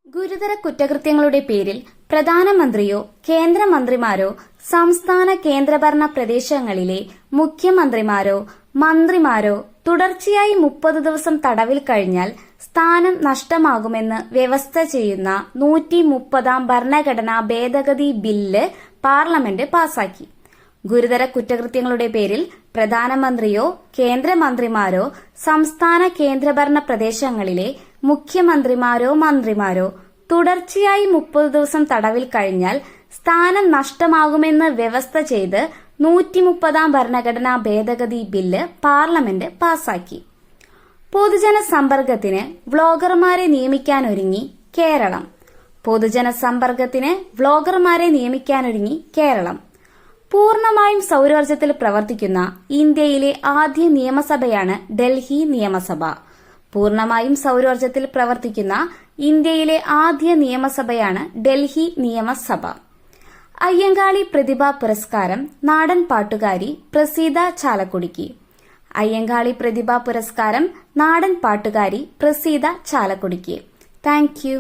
ഗുരുതര കുറ്റകൃത്യങ്ങളുടെ പേരിൽ പ്രധാനമന്ത്രിയോ കേന്ദ്രമന്ത്രിമാരോ സംസ്ഥാന കേന്ദ്രഭരണ പ്രദേശങ്ങളിലെ മുഖ്യമന്ത്രിമാരോ മന്ത്രിമാരോ തുടർച്ചയായി 30 ദിവസം തടവിൽ കഴിഞ്ഞാൽ സ്ഥാനം നഷ്ടമാകുമെന്ന് വ്യവസ്ഥ ചെയ്യുന്ന 130-ാം ഭരണഘടനാ ഭേദഗതി ബില്ല് പാർലമെന്റ് പാസാക്കി. ഗുരുതര കുറ്റകൃത്യങ്ങളുടെ പേരിൽ പ്രധാനമന്ത്രിയോ കേന്ദ്രമന്ത്രിമാരോ സംസ്ഥാന കേന്ദ്രഭരണ പ്രദേശങ്ങളിലെ മുഖ്യമന്ത്രിമാരോ മന്ത്രിമാരോ തുടർച്ചയായി 30 ദിവസം തടവിൽ കഴിഞ്ഞാൽ സ്ഥാനം നഷ്ടമാകുമെന്ന് വ്യവസ്ഥ ചെയ്ത് 130-ാം ഭരണഘടനാ ഭേദഗതി ബില്ല് പാർലമെന്റ് പാസാക്കി. പൊതുജന സമ്പർക്കത്തിന് വ്ളോഗർമാരെ നിയമിക്കാനൊരുങ്ങി കേരളം. പൊതുജന സമ്പർക്കത്തിന് വ്ളോഗർമാരെ നിയമിക്കാനൊരുങ്ങി കേരളം. പൂർണ്ണമായും സൗരോർജ്ജത്തിൽ പ്രവർത്തിക്കുന്ന ഇന്ത്യയിലെ ആദ്യ നിയമസഭയാണ് ഡൽഹി നിയമസഭ. പൂർണ്ണമായും സൗരോർജ്ജത്തിൽ പ്രവർത്തിക്കുന്ന ഇന്ത്യയിലെ ആദ്യ നിയമസഭയാണ് ഡൽഹി നിയമസഭ. അയ്യങ്കാളി പ്രതിഭാ പുരസ്കാരം നാടൻ പാട്ടുകാരി പ്രസീത ചാലക്കുടിക്ക്. അയ്യങ്കാളി പ്രതിഭാ പുരസ്കാരം നാടൻ പാട്ടുകാരി പ്രസീത ചാലക്കുടിക്ക്. Thank U.